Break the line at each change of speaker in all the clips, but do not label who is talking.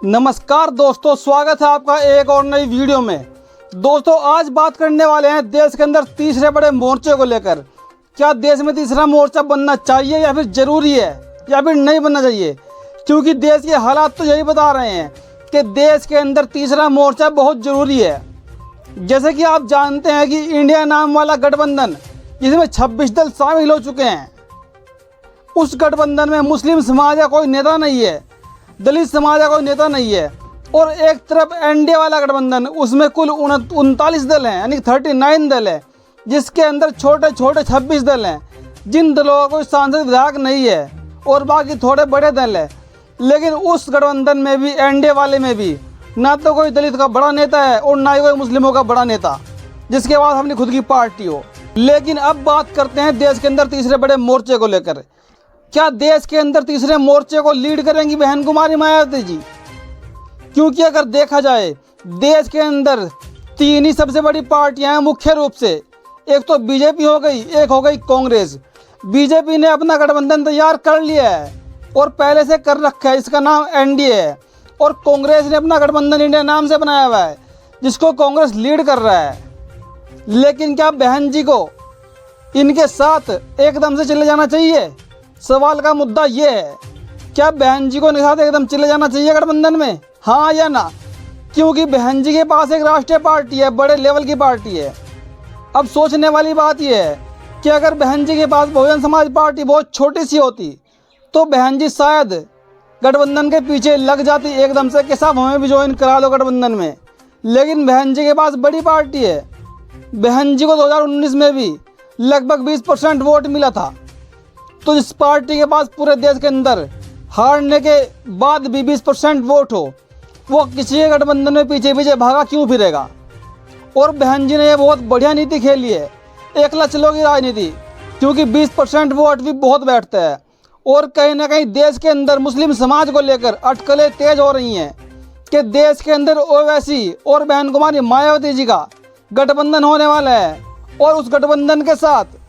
नमस्कार दोस्तों, स्वागत है आपका एक और नई वीडियो में। दोस्तों, आज बात करने वाले हैं देश के अंदर तीसरे बड़े मोर्चे को लेकर। क्या देश में तीसरा मोर्चा बनना चाहिए या फिर ज़रूरी है या फिर नहीं बनना चाहिए? क्योंकि देश के हालात तो यही बता रहे हैं कि देश के अंदर तीसरा मोर्चा बहुत ज़रूरी है। जैसे कि आप जानते हैं कि इंडिया नाम वाला गठबंधन, जिसमें 26 दल शामिल हो चुके हैं, उस गठबंधन में मुस्लिम समाज का कोई नेता नहीं है, दलित समाज का कोई नेता नहीं है। और एक तरफ एनडीए वाला गठबंधन, उसमें कुल 39 दल हैं, यानी 39 दल है, जिसके अंदर छोटे छोटे 26 दल हैं, जिन दलों का कोई सांसद विधायक नहीं है, और बाकी थोड़े बड़े दल है। लेकिन उस गठबंधन में भी, एनडीए वाले में भी, ना तो कोई दलित का बड़ा नेता है और ना ही कोई मुस्लिमों का बड़ा नेता, जिसके बाद अपनी खुद की पार्टी हो। लेकिन अब बात करते हैं देश के अंदर तीसरे बड़े मोर्चे को लेकर। क्या देश के अंदर तीसरे मोर्चे को लीड करेंगी बहन कुमारी मायावती जी? क्योंकि अगर देखा जाए, देश के अंदर तीन ही सबसे बड़ी पार्टियां हैं मुख्य रूप से। एक तो बीजेपी हो गई, एक हो गई कांग्रेस। बीजेपी ने अपना गठबंधन तैयार कर लिया है और पहले से कर रखा है, इसका नाम एनडीए है। और कांग्रेस ने अपना गठबंधन इंडिया नाम से बनाया हुआ है, जिसको कांग्रेस लीड कर रहा है। लेकिन क्या बहन जी को इनके साथ एकदम से चले जाना चाहिए? सवाल का मुद्दा ये है, क्या बहन जी को इनके साथ एकदम चले जाना चाहिए गठबंधन में, हाँ या ना? क्योंकि बहन जी के पास एक राष्ट्रीय पार्टी है, बड़े लेवल की पार्टी है। अब सोचने वाली बात यह है कि अगर बहन जी के पास बहुजन समाज पार्टी बहुत छोटी सी होती, तो बहन जी शायद गठबंधन के पीछे लग जाती एकदम से कि साहब हमें भी ज्वाइन करा लो गठबंधन में। लेकिन बहन जी के पास बड़ी पार्टी है। बहन जी को 2019 में भी लगभग 20% वोट मिला था। तो जिस पार्टी के पास पूरे देश के अंदर हारने के बाद भी 20% वोट हो, वो किसी गठबंधन में पीछे पीछे भागा क्यों फिरेगा? और बहन जी ने ये बहुत बढ़िया नीति खेली है, एकला चलो की राजनीति, क्योंकि 20% वोट भी बहुत बैठता है। और कहीं ना कहीं देश के अंदर मुस्लिम समाज को लेकर अटकलें तेज हो रही हैं कि देश के अंदर ओवैसी और बहन कुमारी मायावती जी का गठबंधन होने वाला है। और उस गठबंधन के साथ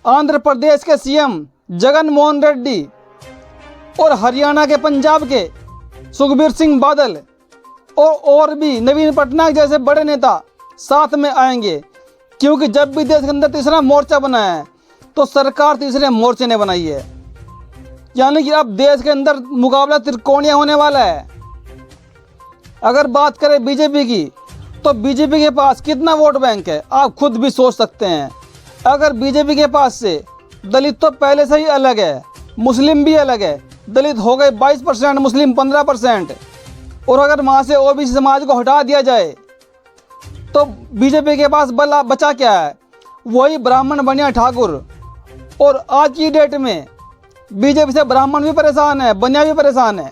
आंध्र प्रदेश के सीएम जगन मोहन रेड्डी और हरियाणा के, पंजाब के सुखबीर सिंह बादल और भी नवीन पटनायक जैसे बड़े नेता साथ में आएंगे। क्योंकि जब भी देश के अंदर तीसरा मोर्चा बना है, तो सरकार तीसरे मोर्चे ने बनाई है। यानी कि अब देश के अंदर मुकाबला त्रिकोणीय होने वाला है। अगर बात करें बीजेपी की, तो बीजेपी के पास कितना वोट बैंक है आप खुद भी सोच सकते हैं। अगर बीजेपी के पास से दलित तो पहले से ही अलग है, मुस्लिम भी अलग है, दलित हो गए 22%, मुस्लिम 15%, और अगर वहाँ से ओबीसी समाज को हटा दिया जाए, तो बीजेपी के पास बचा क्या है? वही ब्राह्मण बनिया ठाकुर। और आज की डेट में बीजेपी से ब्राह्मण भी परेशान है, बनिया भी परेशान है।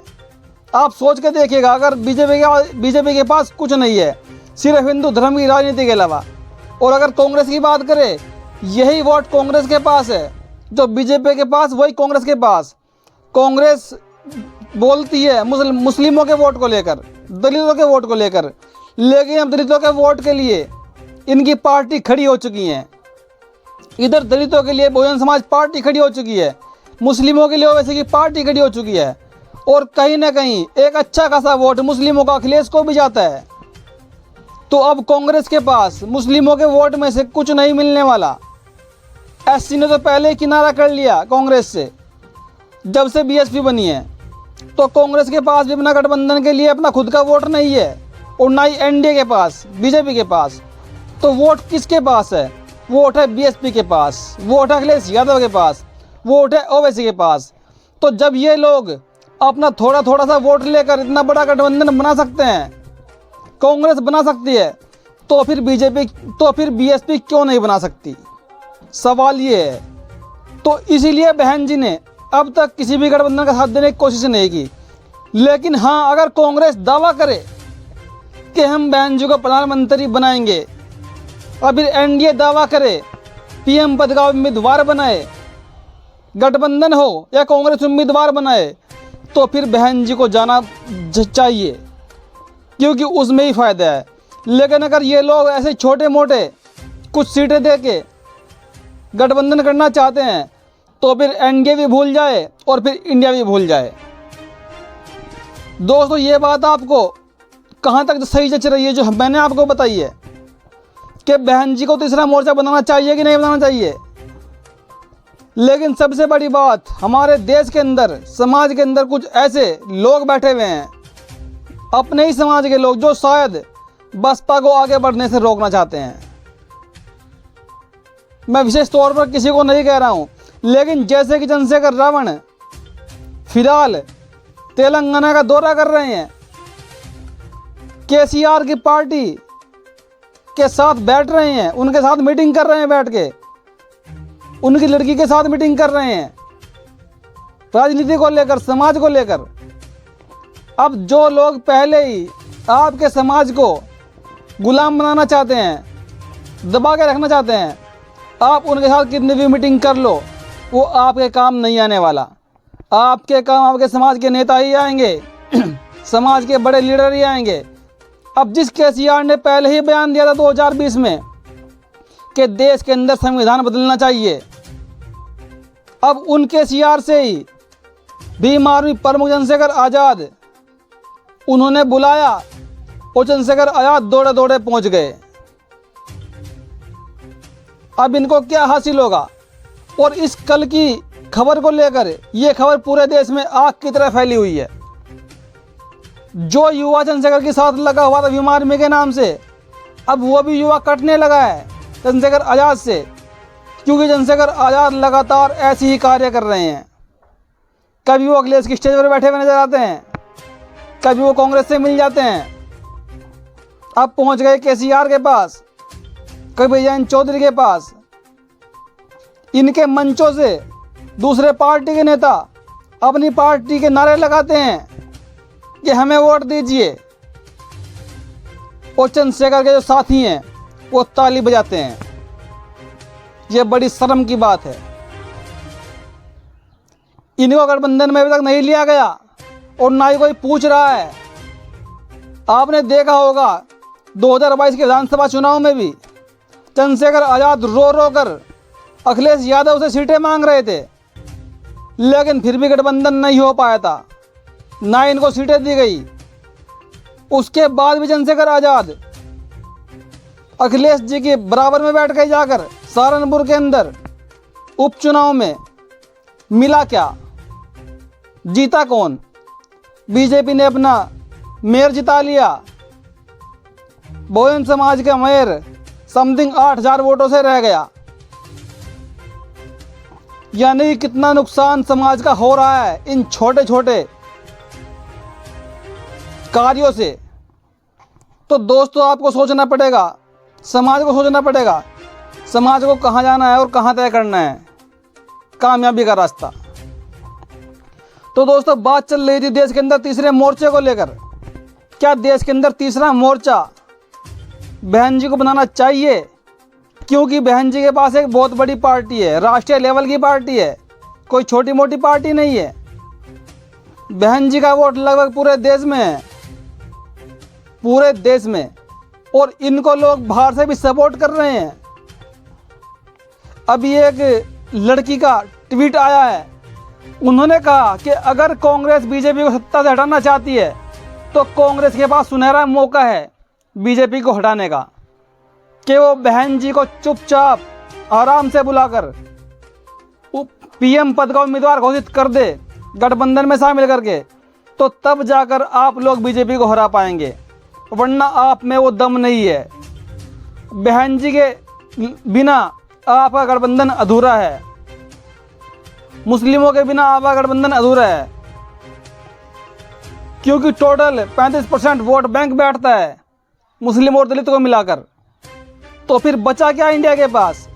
आप सोच के देखिएगा, अगर बीजेपी के पास कुछ नहीं है सिर्फ हिंदू धर्म की राजनीति के अलावा। और अगर कांग्रेस की बात करें, यही वोट कांग्रेस के पास है जो बीजेपी के पास, वही कांग्रेस के पास। कांग्रेस बोलती है मुस्लिमों के वोट को लेकर, दलितों के वोट को लेकर, लेकिन अब दलितों के वोट के लिए इनकी पार्टी खड़ी हो चुकी है। इधर दलितों के लिए बहुजन समाज पार्टी खड़ी हो चुकी है, मुस्लिमों के लिए ओवैसी की पार्टी खड़ी हो चुकी है। और कहीं ना कहीं एक अच्छा खासा वोट मुस्लिमों का अखिलेश को भी जाता है। तो अब कांग्रेस के पास मुस्लिमों के वोट में से कुछ नहीं मिलने वाला। एससी ने तो पहले ही किनारा कर लिया कांग्रेस से, जब से बीएसपी बनी है। तो कांग्रेस के पास भी अपना गठबंधन के लिए अपना खुद का वोट नहीं है, और ना ही एनडीए के पास, बीजेपी के पास। तो वोट किसके पास है? वोट है बीएसपी के पास, वोट है अखिलेश यादव के पास, वोट है ओवैसी के पास। तो जब ये लोग अपना थोड़ा थोड़ा सा वोट लेकर इतना बड़ा गठबंधन बना सकते हैं, कांग्रेस बना सकती है, तो फिर बीएसपी क्यों नहीं बना सकती? सवाल ये है। तो इसीलिए बहन जी ने अब तक किसी भी गठबंधन का साथ देने की कोशिश नहीं की। लेकिन हाँ, अगर कांग्रेस दावा करे कि हम बहन जी को प्रधानमंत्री बनाएंगे, और फिर एनडीए दावा करे पीएम पद का उम्मीदवार बनाए, गठबंधन हो या कांग्रेस उम्मीदवार बनाए, तो फिर बहन जी को जाना चाहिए, क्योंकि उसमें ही फायदा है। लेकिन अगर ये लोग ऐसे छोटे मोटे कुछ सीटें दे के गठबंधन करना चाहते हैं, तो फिर एनडीए भी भूल जाए और फिर इंडिया भी भूल जाए। दोस्तों ये बात आपको कहाँ तक सही जच रही है जो मैंने आपको बताई है कि बहन जी को तीसरा मोर्चा बनाना चाहिए कि नहीं बनाना चाहिए। लेकिन सबसे बड़ी बात, हमारे देश के अंदर, समाज के अंदर कुछ ऐसे लोग बैठे हुए हैं, अपने ही समाज के लोग, जो शायद बसपा को आगे बढ़ने से रोकना चाहते हैं। मैं विशेष तौर पर किसी को नहीं कह रहा हूं, लेकिन जैसे कि चंद्रशेखर रावण फिलहाल तेलंगाना का दौरा कर रहे हैं, केसीआर की पार्टी के साथ बैठ रहे हैं, उनके साथ मीटिंग कर रहे हैं, बैठ के उनकी लड़की के साथ मीटिंग कर रहे हैं, राजनीति को लेकर, समाज को लेकर। अब जो लोग पहले ही आपके समाज को गुलाम बनाना चाहते हैं, दबा के रखना चाहते हैं, आप उनके साथ कितनी भी मीटिंग कर लो, वो आपके काम नहीं आने वाला। आपके काम आपके समाज के नेता ही आएंगे, समाज के बड़े लीडर ही आएंगे। अब जिस केसीआर ने पहले ही बयान दिया था 2020 में कि देश के अंदर संविधान बदलना चाहिए, अब उन केसीआर से ही भीम आर्मी प्रमुख चंद्रशेखर आज़ाद उन्होंने बुलाया और चंद्रशेखर आज़ाद दौड़े दौड़े पहुंच गए। अब इनको क्या हासिल होगा? और इस कल की खबर को लेकर ये खबर पूरे देश में आग की तरह फैली हुई है। जो युवा चंद्रशेखर के साथ लगा हुआ था भीम आर्मी के नाम से, अब वो भी युवा कटने लगा है चंद्रशेखर आज़ाद से, क्योंकि चंद्रशेखर आज़ाद लगातार ऐसे ही कार्य कर रहे हैं। कभी वो अखिलेश की स्टेज पर बैठे हुए नजर आते हैं, कभी वो कांग्रेस से मिल जाते हैं, अब पहुंच गए केसीआर के पास, कभी जयंत चौधरी के पास। इनके मंचों से दूसरे पार्टी के नेता अपनी पार्टी के नारे लगाते हैं कि हमें वोट दीजिए, और चंद्रशेखर के जो साथी हैं वो ताली बजाते हैं। ये बड़ी शर्म की बात है। इनको गठबंधन में अभी तक नहीं लिया गया और ना ही कोई पूछ रहा है। आपने देखा होगा 2022 के विधानसभा चुनाव में भी चंद्रशेखर आज़ाद रो रो कर अखिलेश यादव से सीटें मांग रहे थे, लेकिन फिर भी गठबंधन नहीं हो पाया था, ना इनको सीटें दी गई। उसके बाद भी चंद्रशेखर आज़ाद अखिलेश जी के बराबर में बैठ गए जाकर सहारनपुर के अंदर उपचुनाव में। मिला क्या? जीता कौन? बीजेपी ने अपना मेयर जिता लिया। बहुजन समाज का मेयर समथिंग 8000 वोटों से रह गया। यानी कितना नुकसान समाज का हो रहा है इन छोटे छोटे कार्यों से। तो दोस्तों आपको सोचना पड़ेगा, समाज को सोचना पड़ेगा, समाज को कहाँ जाना है और कहाँ तय करना है कामयाबी का रास्ता। तो दोस्तों बात चल रही थी देश के अंदर तीसरे मोर्चे को लेकर। क्या देश के अंदर तीसरा मोर्चा बहन जी को बनाना चाहिए? क्योंकि बहन जी के पास एक बहुत बड़ी पार्टी है, राष्ट्रीय लेवल की पार्टी है, कोई छोटी मोटी पार्टी नहीं है। बहन जी का वोट लगभग पूरे देश में है, पूरे देश में, और इनको लोग बाहर से भी सपोर्ट कर रहे हैं। अभी एक लड़की का ट्वीट आया है, उन्होंने कहा कि अगर कांग्रेस बीजेपी को सत्ता से हटाना चाहती है तो कांग्रेस के पास सुनहरा मौका है बीजेपी को हटाने का, कि वो बहन जी को चुपचाप आराम से बुलाकर पीएम पद का उम्मीदवार घोषित कर दे गठबंधन में शामिल करके, तो तब जाकर आप लोग बीजेपी को हरा पाएंगे, वरना आप में वो दम नहीं है। बहन जी के बिना आपका गठबंधन अधूरा है, मुस्लिमों के बिना आपका गठबंधन अधूरा है, क्योंकि टोटल 35% वोट बैंक बैठता है मुस्लिम और दलित को मिलाकर। तो फिर बचा क्या इंडिया के पास?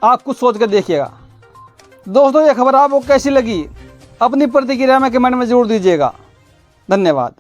आप कुछ सोच कर देखिएगा। दोस्तों ये खबर आपको कैसी लगी? अपनी प्रतिक्रिया में कमेंट में जरूर दीजिएगा। धन्यवाद।